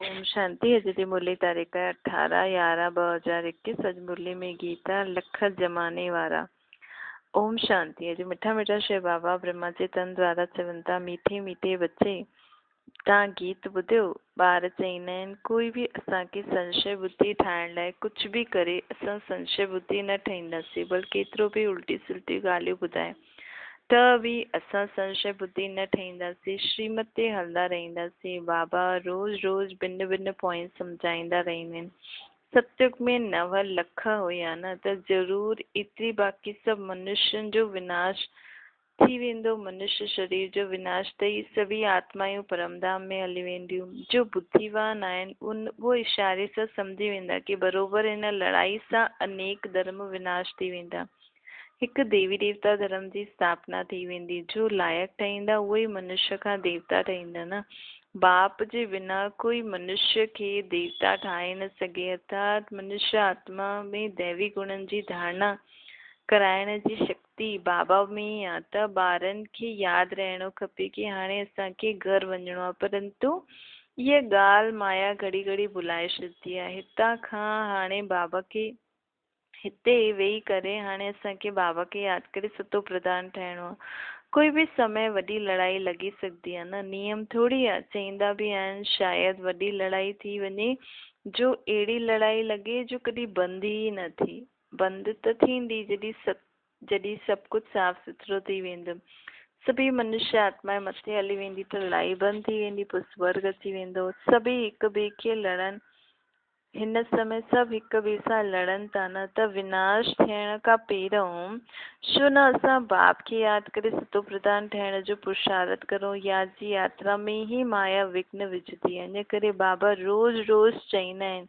ओम शांति। अॼु जी मुरली तारीख़ 18/11/2021। अॼु मुरली में गीत आहे लख ज़माने वारा। ओम शांति। अॼु मिठा मिठा शइ बाबा ब्रह्मा जे तन द्वारा चवनि था, मीठे मीठे बच्चे तव्हां गीत ॿुधियो। ॿार चईंदा आहिनि कोई बि असांखे संशय बुद्धि ठाहिण लाइ कुझु बि करे असां संशय बुद्धि न ठाहींदासीं, बल्कि केतिरो बि उल्टी सुल्टी ॻाल्हियूं ॿुधाए त बि असां संशय बुद्धि न ठाहींदासीं, श्रीमत ते हलंदा रहंदासीं। बाबा रोज़ रोज़ भिन्न भिन्न पॉइंट सम्झाईंदा रहंदा आहिनि। सतयुग में 9 लख हुया न, त ज़रूर एतिरी बाक़ी सभु मनुष्यनि जो विनाश थी वेंदो। मनुष्य शरीर जो विनाश त ई सभी आत्मायूं परमधाम में हली वेंदियूं। जो बुद्धिवान आहिनि वो इशारे सां सम्झी वेंदा कि बरोबर हिन लड़ाई सां अनेक धर्म विनाश थी वेंदा। हिकु देवी देवता धर्म जी स्थापना थी वेंदी। जो लायक ठहींदा उहे ई मनुष्य खां देवता ठहींदा न। बाप जे बिना कोई मनुष्य खे देवता ठाहे न सघे। अर्थात मनुष्य आत्मा में दैवी गुणनि जी धारणा कराइण जी शक्ति बाबा में ई आहे। त ॿारनि खे यादि रहणो खपे कि हाणे असांखे घर वञिणो आहे, परंतु इहा ॻाल्हि माया घड़ी घड़ी भुलाए छॾंदी आहे। हितां खां हाणे बाबा खे हिते वेही करे हाणे असांखे बाबा खे यादि करे सतो प्रधान ठहिणो आहे। कोई बि समय वॾी लड़ाई लॻी सघंदी आहे न, नियम थोड़ी आहे। चईंदा बि आहिनि शायदि वॾी लड़ाई थी वञे, जो अहिड़ी लड़ाई लॻे जो कॾहिं बंदि ई न थी। बंदि त थींदी जॾहिं सभु कुझु साफ़ सुथरो थी वेंदो, सभी मनुष्य आत्मा मथे हली वेंदी त लड़ाई बंदि थी वेंदी, पोइ स्वर्ग अची वेंदो। सभी हिक ॿिए खे लड़नि। हिन समय सभु हिक ॿिए सां लड़नि था न, त विनाश थियण खां पहिरियों छो न असां बाप खे यादि करे सतो प्रधान ठहिण जो पुरुषार्थ करूं। यादि जी यात्रा में ई माया विघ्न विझंदी आहे। इन करे बाबा रोज़ रोज़ चईंदा आहिनि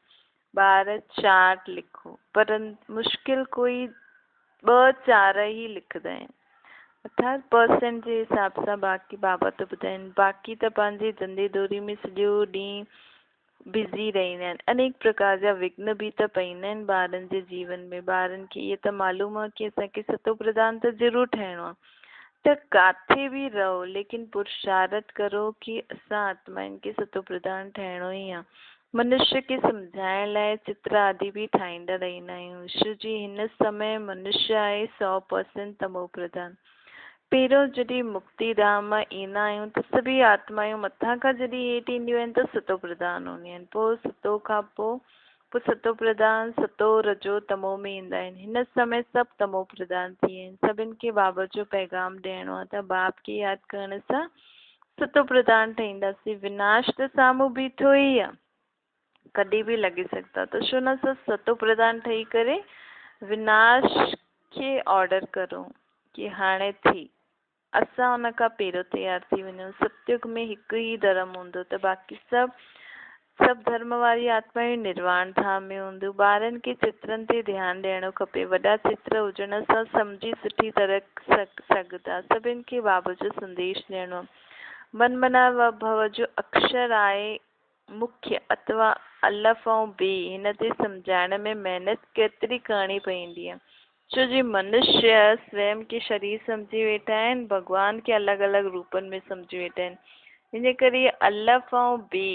ॿार चार्ट लिखो, पर मुश्किल कोई 2-4 ई लिखंदा आहिनि। अर्थात परसेंट जे हिसाब सां। बाक़ी बाबा त ॿुधाइनि, बाक़ी त पंहिंजी धंधे दोरी में सॼो ॾींहुं बिज़ी रहंदा आहिनि। अनेक प्रकार जा विघ्न बि त पईंदा आहिनि ॿारनि जे जीवन में। ॿारनि खे इहे त मालूम आहे कि असांखे सतो प्रधान त ज़रूरु ठहिणो आहे, त काथे बि रहो लेकिन पुरुषार्थ करो कि असां आत्माउनि खे सतो प्रधान ठहिणो ई आहे। मनुष्य खे सम्झाइण लाइ चित्र आदि बि ठाहींदा रहंदा आहियूं। शिव जी हिन समय मनुष्य आहे 100% तमो प्रधान। पहिरियों जॾहिं मुक्ति धाम मां ईंदा आहियूं त सभी आत्मायूं मथां खां जॾहिं हेठि ईंदियूं आहिनि त सतो प्रधान हूंदियूं आहिनि। पोइ सतो खां पोइ सतो प्रधान सतो रजो तमो में ईंदा आहिनि। हिन समय सभु तमो प्रधान थी विया आहिनि। सभिनि खे बाबा जो पैगाम ॾियणो आहे, त बाप खे यादि करण सां सतो प्रधान ठहींदासीं। विनाश त साम्हूं बीठो ई आहे, कॾहिं बि लॻी सघंदा। त छो न असां सतो प्रधान ठही करे विनाश खे ऑर्डर करूं कि हाणे थी, असां हुन खां पहिरियों तयार थी वञूं। सतयुग में हिकु ई धर्म हूंदो, त बाक़ी सभु धर्म वारी आत्माऊं निर्वाण धाम में हूंदियूं। ॿारनि खे चित्रनि ते ध्यानु ॾियणो खपे। वॾा चित्र हुजण सां सम्झी सुठी तरह सघंदा। सभिनि खे बाबा जो संदेश ॾियणो। मन मना भव जो अक्षर आहे मुख्य अथवा अलफ ऐं बे, हिन ते सम्झाइण में महिनत केतिरी करणी पवंदी आहे। छो जी मनुष्य स्वयं के शरीर सम्झी वेठा आहिनि, भॻवान खे अलॻि अलॻि रूपनि में सम्झी वेठा आहिनि। इन करे अलफ ऐं बे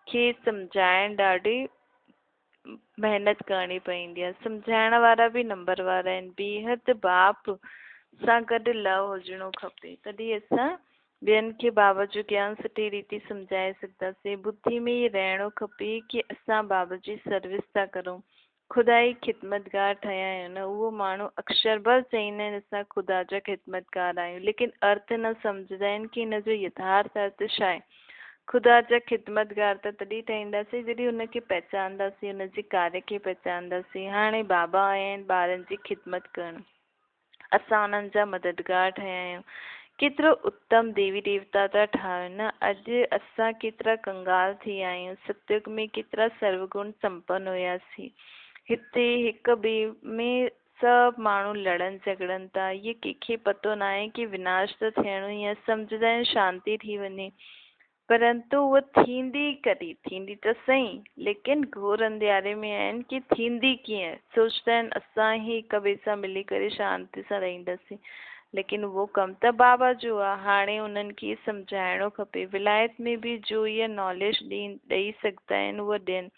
खे सम्झाइण ॾाढी महिनत करणी पवंदी आहे। सम्झाइण वारा बि नंबर वारा आहिनि। बेहद बाप सां गॾु लव हुजणो खपे, तॾहिं असां ॿियनि खे बाबा जो ज्ञान सुठी रीति सम्झाए सघंदासीं। बुद्धि में ई रहणो खपे कि असां बाबा जी सर्विस था करूं, ख़ुदा ई ख़िदमतगार ठहिया आहियूं न। उहो माण्हू अक्षर भर चईंदा आहिनि असां ख़ुदा जा ख़िदमतगार आहियूं, लेकिन अर्थ न सम्झंदा आहिनि कि हिन जो यथार्थ अर्थ छा आहे। ख़ुदा जा ख़िदमतगार त तॾहिं ठहींदासीं जॾहिं हुनखे पहचानंदासीं, हुनजे कार्य खे पहचानंदासीं। हाणे बाबा आया आहिनि ॿारनि जी ख़िदमत करणु, असां हुननि जा मददगार ठहिया आहियूं। केतिरो उत्तम देवी देवता था ठाहिनि न। अॼु असां केतिरा कंगाल थी विया आहियूं। सतयुग में केतिरा सर्वगुण संपन्न हुयासीं। हिते हिक ॿिए में सभु माण्हू लड़नि झगड़नि था। इहे कंहिंखे पतो न आहे कि विनाश त थियणो ई आहे। सम्झंदा आहिनि शांती थी वञे, परंतु उहा थींदी कॾहिं, थींदी त सही, लेकिन घोर अंधियारे में आहिनि कि थींदी कीअं। सोचंदा आहिनि असां ई हिक ॿिए सां मिली करे शांति सां रहंदासीं। लेकिन वो कम त बाबा जो आहे। हाणे उन्हनि खे सम्झाइणो खपे। विलायत में बि जो इहा नॉलेज ॾेई सघंदा आहिनि उहा ॾियनि।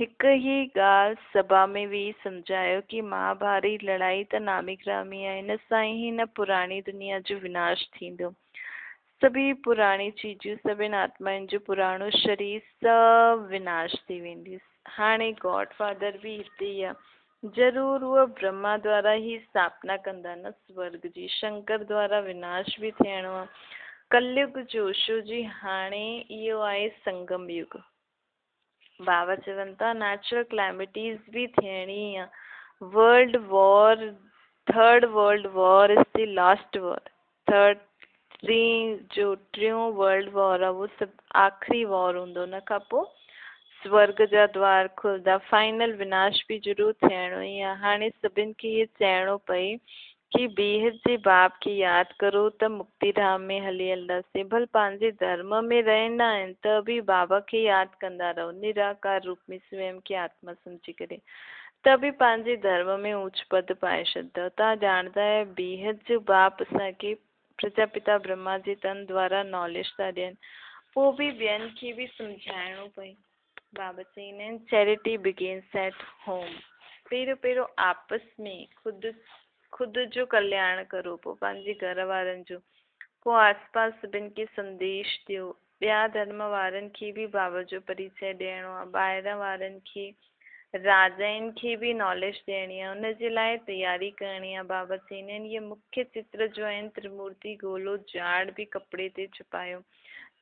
हिक ई ॻाल्हि सभा में वेही सम्झायो कि महाभारत लड़ाई त नामी गिरामी आहे, हिन सां ई हिन पुराणी दुनिया जो विनाश थींदो। सभी पुराणी चीजूं, सभिनि आत्माउनि जो पुराणो शरीर सभु विनाश थी वेंदी। हाणे गॉड फादर बि हिते ई आहे। ज़रूर उहा ब्रह्मा द्वारा ही स्थापना कंदा न स्वर्ग जी। शंकर द्वारा विनाश बि थियणो आहे। कलयुग जोशो जी हाणे इहो आहे संगम युग। बाबा चवनि था नेचुरल क्लैमिटीज़ बि थियणी आहे। World war, third world war is the last war. टियों वर्ल्ड वॉर आहे, उहो सभु आख़िरी वॉर हूंदो। उन खां पोइ स्वर्ग जा द्वार खुलंदा। फाइनल विनाश बि ज़रूरु थियणो ई आहे। हाणे सभिनि खे इहो चइणो पए कि ॿीहर जे बाप खे यादि करो त मुक्ति धाम में हली हलंदासीं। भल पंहिंजे धर्म में रहंदा आहिनि त बि बाबा खे यादि कंदा रहो, निराकार रूप में स्वयं खे आत्मा सम्झी करे, त बि पंहिंजे धर्म में ऊच पद पाए छॾंदव। तव्हां ॼाणंदा आहियो ॿीहर जो बाप असांखे प्रजापिता ब्रह्मा जे तन द्वारा नॉलेज था ॾियनि। पोइ बि ॿियनि खे बि सम्झाइणो पए। बाबा चईंदा आहिनि चैरिटी बिगिन्स एट होम। पहिरियों आपस में ख़ुदि जो कल्याण करो, पोइ पंहिंजे घर वारनि जो, पोइ आसपास सभिनि खे संदेश ॾियो। ॿिया धर्म वारनि खे बि बाबा जो परिचय ॾियणो आहे। ॿाहिरि वारनि खे, राजाउनि खे बि नॉलेज ॾियणी आहे। हुनजे लाइ तयारी करणी आहे। बाबा चईंदा आहिनि इहे मुख्य चित्र जो आहिनि त्रिमूर्ति गोलो झाड़ बि कपिड़े ते छुपायो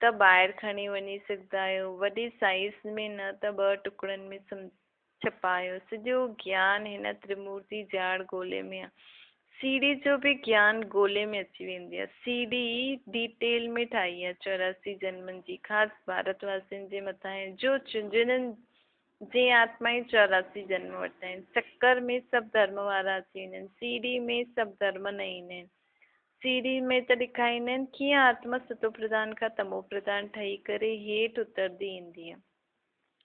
त ॿाहिरि खणी वञी सघंदा आहियो। वॾी साइज़ में न त 2 टुकड़नि में छपायो। सॼो ज्ञान हिन त्रिमूर्ति झाड़ गोले में आहे। सीडी जो बि ज्ञान गोले में अची वेंदी आहे। सीडी डिटेल में ठाही आहे 84 जन्मनि जी, ख़ासि भारतवासियुनि जे मथां आहे जो जिन्हनि जे आत्मा ई 84 जन्म वरिता आहिनि। चक्कर में सभु धर्म वारा अची वेंदा आहिनि। सीडी में सभु धर्म न ईंदा आहिनि। सीडी में त ॾेखारींदा आहिनि कीअं आत्मा सतो प्रधान खां तमो प्रधान ठही करे हेठि उतरदी ईंदी आहे।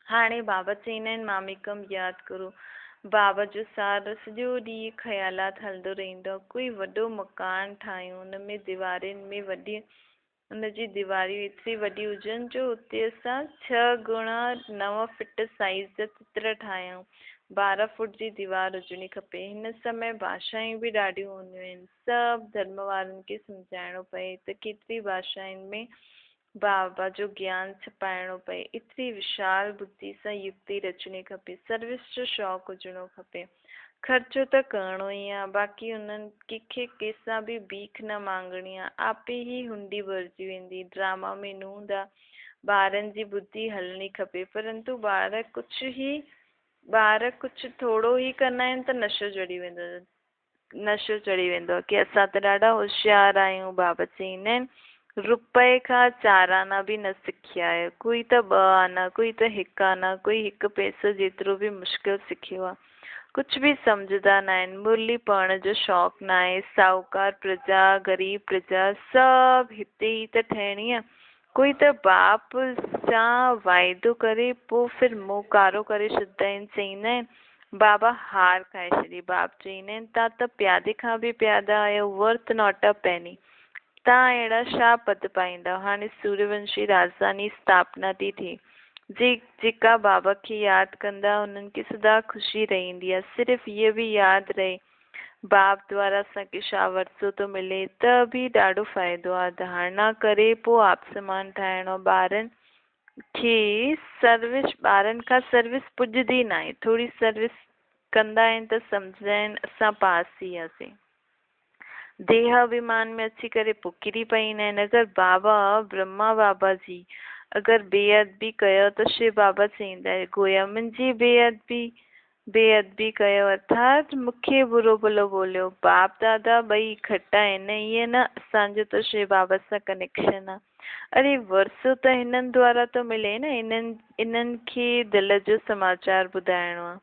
हाणे बाबा चईंदा आहिनि मामिकम यादि करो। बाबा जो सार सॼो ॾींहुं ख़्यालात हलंदो रहंदो। कोई वॾो मकान ठाहियूं, हुन में दीवारुनि में वॾी, हुनजी दीवारियूं एतिरी वॾी हुजनि जो उते असां 6 गुणा 9 फीट साइज़ जा चित्र ठाहियूं। 12 फुट जी दीवार हुजणी खपे। हिन समय भाषाऊं बि ॾाढियूं हूंदियूं आहिनि। सभु धर्म वारनि खे सम्झाइणो पए त केतिरी भाषाउनि में बाबा जो ज्ञान छपाइणो पए। एतिरी विशाल बुद्धि सां युक्ति रचणी खपे। सर्विस जो शौक़ु हुजणो खपे। ख़र्चो त करिणो ई आहे। बाक़ी उन्हनि कंहिंखे कंहिंसां बि भीख न मांगणी आहे। आपे ई हुंडी भरिजी वेंदी। ड्रामा में नूंदा ॿारनि जी बुद्धि हलणी खपे। परंतु ॿार कुझु थोरो ई कंदा आहिनि त नशो चढ़ी वेंदो आहे कि असां त ॾाढा होशियार आहियूं। बाबा चईंदा आहिनि रुपए खां 4 आना बि न सिखिया आहियो। कोई त 2 आना, कोई त 1 आना, कोई 1 पैसो जेतिरो बि मुश्किल सिखियो आहे। कुझु बि सम्झदा न आहिनि। मुरली पढ़ण जो शौक़ु न आहे। साहूकार प्रजा, ग़रीब प्रजा सभु हिते ई त ठहिणी आहे। कोई त बाप सां वाइदो करे पोइ फिर मुंहुं कारो करे छॾींदा आहिनि। चईंदा आहिनि बाबा हार खाए छॾी। बाप चईंदा आहिनि तव्हां त प्यादे खां बि प्यादा आहियो। वर्थ नॉट अ पेनी। तव्हां अहिड़ा छा पद पाईंदा। हाणे सूर्यवंशी राजधानी स्थापना थी थिए। जेका बाबा खे यादि कंदा उन्हनि खे सदा ख़ुशी रहंदी आहे। सिर्फ़ु इहो बि यादि रहे बाप द्वारा असांखे छा वरितो थो मिले त बि ॾाढो फ़ाइदो आहे। धारणा करे पोइ आपसमान ठाहिणो। ॿारनि खां सर्विस पुॼंदी न आहे। थोरी सर्विस कंदा आहिनि त सम्झंदा आहिनि असां पास थी वियासीं। देह अभिमान में अची करे पोइ किरी पईंदा आहिनि। अगरि बाबा ब्रह्मा बाबा जी अगरि बेअदबी कयो त शिव बाबा चईंदा आहिनि गोया मुंहिंजी बेअदबी कयो अर्थात मूंखे बुरो भलो बोलियो। बाप दादा ॿई इकट्ठा आहिनि। ईअं न असांजो त शिव बाबा सां कनेक्शन आहे। अरे वरसो त हिननि द्वारा थो मिले न। इन्हनि खे दिलि जो समाचार ॿुधाइणो आहे।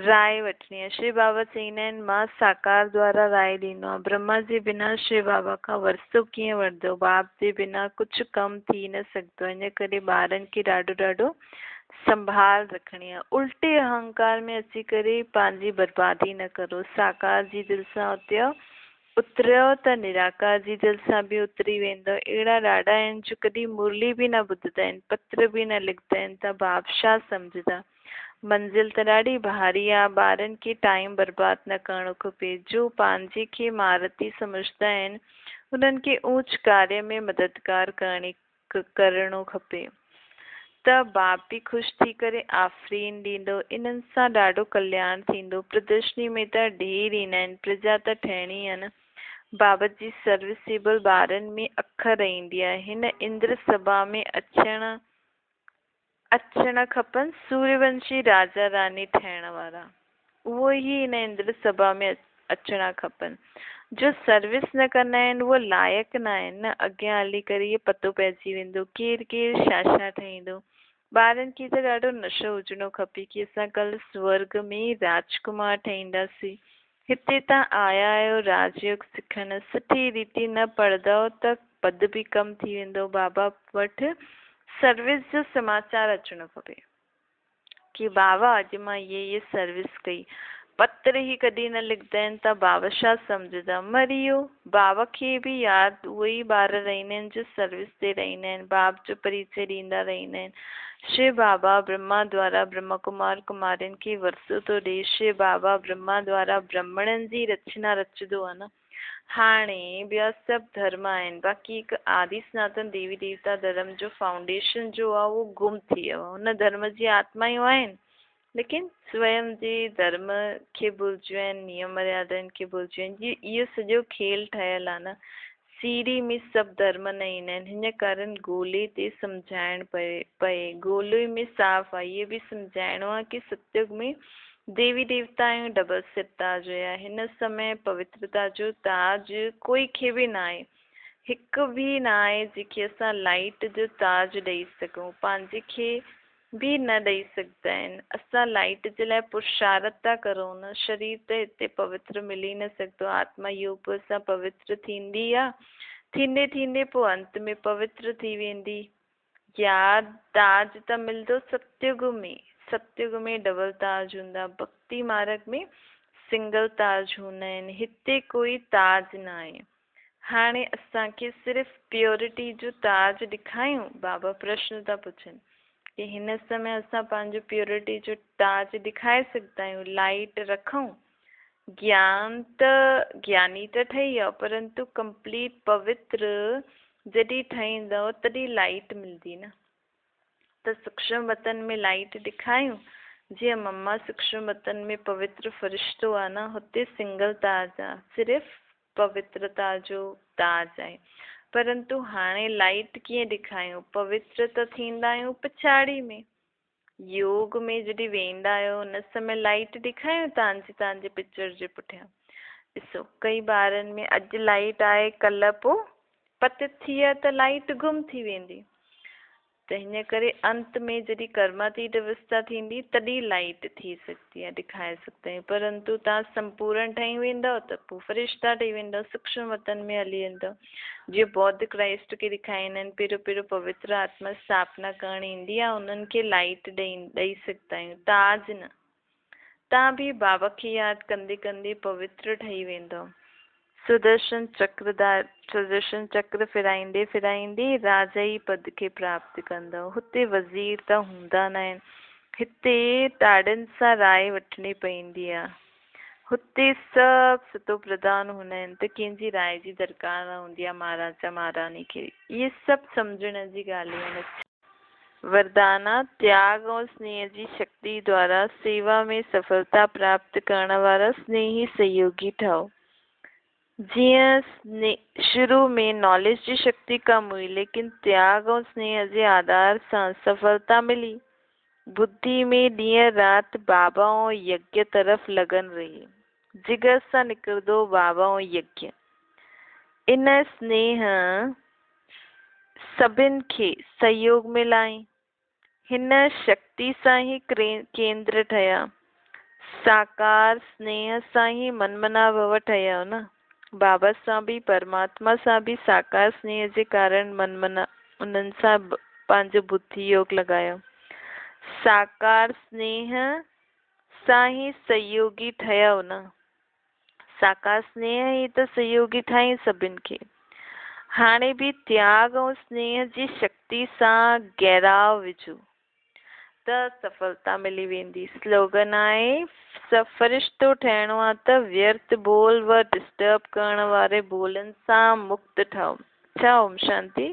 राय वठणी आहे। शिव बाबा चईंदा आहिनि मां साकार द्वारा राय ॾींदो आहे। ब्रह्मा जे बिना शिव बाबा खां वरसो कीअं वठंदो। बाप जे बिना कुझु कमु थी न सघंदो। इन करे ॿारनि खे ॾाढो संभाल रखणी आहे। उल्टे अहंकार में अची करे पंहिंजी बर्बादी न करो। साकार जी दिलि सां उथियो उतरियो त निराकार जी दिल सां बि उतरी वेंदो। अहिड़ा ॾाढा आहिनि जो कॾहिं मुरली बि न ॿुधंदा आहिनि, पत्र बि न लिखंदा आहिनि, त बाप छा सम्झंदा। मंज़िल त ॾाढी भारी आहे, ॿारनि खे टाइम बर्बाद न करणो खपे। जो पंहिंजे खे महारथी सम्झंदा आहिनि उन्हनि खे ऊच कार्य में मददगार करणो खपे। त बाप बि ख़ुशि थी करे आफ़रीन ॾींदो। इन्हनि सां ॾाढो कल्याण थींदो। प्रदर्शनी में त ढेर ईंदा आहिनि, प्रजा त ठहिणी आहे न। बाबा जी सर्विसेबल ॿारनि में अखर ईंदी आहे। हिन इंद्र सभा में अचण खपनि सूर्यवंशी राजा रानी ठहिण वारा। उहो ई हिन इंद्र सभा में अचणा खपनि। जो सर्विस न कंदा आहिनि उहो लाइक़ु न आहिनि न। अॻियां हली करे इहो पतो पइजी वेंदो केरु केरु छा ठहींदो। ॿारनि खे त ॾाढो नशो हुजणो खपे कि असां कल्ह स्वर्ग में राजकुमार ठहींदासीं। हिते तव्हां आया आहियो राजयोग सिखण, सुठी रीति न पढ़ंदव त पद बि कम थी वेंदो। बाबा वटि सर्विस जो समाचार अचणो खपे कि बाबा अॼु मां ये सर्विस कई। पत्र ही कॾहिं न लिखंदा आहिनि त बाबा छा सम्झंदा, मरी वियो। बाबा खे बि यादि उहे ई ॿार रहंदा आहिनि जो सर्विस ते रहंदा आहिनि, बाप जो परिचय ॾींदा रहंदा आहिनि। शिव बाबा ब्रह्मा द्वारा ब्रह्मा कुमार कुमारियुनि खे वरसो थो ॾे। शिव बाबा ब्रह्मा द्वारा ब्राह्मणनि जी रचना रचंदो आहे न। हाणे ॿिया सभु धर्म आहिनि, बाक़ी हिकु आदि सनातन देवी देवता धर्म जो फाउंडेशन जो आहे उहो गुम थी वियो आहे। हुन धर्म जी आत्मायूं आहिनि लेकिन स्वयं जे धर्म खे भुलिजियूं आहिनि, नियम मर्यादनि खे भुलिजियूं आहिनि। इहो सॼो खेल ठहियल आहे न। सीढ़ी में सभु धर्म न ईंदा आहिनि, हिन कारण ॻोल्हे ते सम्झाइण पए। ॻोल्हे में साफ़ आहे, इहे बि सम्झाइणो आहे कि सतयुग में देवी देवता आहियूं डबल सिर ताज हुया। हिन समय पवित्रता जो ताज कोई खे बि न आहे, हिकु बि न आहे जंहिंखे असां लाइट जो ताज ॾेई सघूं। पंहिंजे खे बि न ॾेई सघंदा आहिनि। असां लाइट जे लाइ पुरुषार्थ था करूं न। शरीर त हिते पवित्र मिली न सघंदो। आत्मा योग सां पवित्र थींदी आहे, थींदे थींदे पोइ अंत में पवित्र थी वेंदी। यादि ताज त मिलंदो सतयुग में। सतयुग में डबल ताज हूंदा, भक्ति मार्ग में सिंगल ताज हूंदा आहिनि। हिते कोई ताज न आहे। हाणे असांखे सिर्फ़ु प्योरिटी जो ताज ॾेखारियूं। बाबा प्रश्न था पुछनि कि हिन समय असां पंहिंजो प्योरिटी जो ताज ॾेखारे सघंदा आहियूं, लाइट रखूं। ज्ञानी त ठही वियो परंतु कंप्लीट पवित्र जॾहिं ठहींदव तॾहिं लाइट मिलंदी न। त सूक्ष्म वतन में लाइट ॾेखारियूं। जीअं मम्मा सूक्ष्म वतन में पवित्र फ़रिश्तो आहे न, हुते सिंगल ताज आहे, सिर्फ़ु पवित्रता जो ताज आहे। परंतु हाणे लाइट कीअं ॾेखारियूं। पवित्र त थींदा आहियूं पिछाड़ी में। योग में जॾहिं वेंदा आहियो उन समय लाइट ॾेखारियूं तव्हांजे पिक्चर जे पुठियां। ॾिसो कई ॿारनि में अॼु लाइट आहे कल्ह पोइ पत थी विया त लाइट गुम थी वेंदी। त हिन करे अंत में जॾहिं कर्मातीत अवस्था थींदी तॾहिं लाइट थी सघंदी आहे, ॾेखारे सघंदा आहियूं। परंतु तव्हां संपूर्ण ठही वेंदव त पोइ फ़रिश्ता ठही वेंदव, सूक्ष्म वतन में हली वेंदव। जीअं बौद्ध क्राइस्ट खे ॾेखारींदा आहिनि, पहिरियों पवित्र आत्मा स्थापना करणु ईंदी आहे, उन्हनि खे लाइट ॾेई सघंदा आहियूं, ताज न। तव्हां बि बाबा खे यादि कंदे कंदे पवित्र ठही वेंदव। सुदर्शन चक्र फिराईंदे फिराईंदे राजा ई पद खे प्राप्त कंदव। हुते वज़ीर त हूंदा न आहिनि, हिते ॾाढनि सां राय वठणी पवंदी आहे। हुते सभु सतो प्रधान हूंदा आहिनि त कंहिंजी राय जी दरकार न हूंदी आहे महाराजा महारानी खे। इहे सभु सम्झण जी ॻाल्हियूं आहिनि। वरदाना त्याग और स्नेह जी शक्ति द्वारा सेवा में सफलता प्राप्त करण वारा स्नेही सहयोगी ठहो। जीअं शुरू में नॉलेज की शक्ति कम हुई लेकिन त्याग और स्नेह के आधार से सफलता मिली। बुद्धि में ॾींहं रात बाबाओं यज्ञ तरफ लगन रही। जिगर सां निकिरंदो बाबाओं यज्ञ। इन स्नेह सभिनि खे सहयोग मिलाई। हिन शक्ति सां ही केंद्र ठहिया। साकार स्नेह सां ही मनमना भव ठहिया न। बाबा सां भी परमात्मा सां भी साकार स्नेह जे कारण मनमना उन्हनि सां पंहिंजो बुद्धि योग लॻायो। साकार स्नेह सां ही सहयोगी ठहियो न। साकार स्नेह ई त सहयोगी ठाही सभिनि खे। हाणे बि त्याग ऐं स्नेह जी शक्ति सां गहराव विझो त सफलता मिली वेंदी। स्लोगन आहे फरिश्तो ठहिणो आहे त व्यर्थ बोल व डिस्टर्ब करण वारे बोलनि सां मुक्त ठहो। अच्छा, ओम शांति।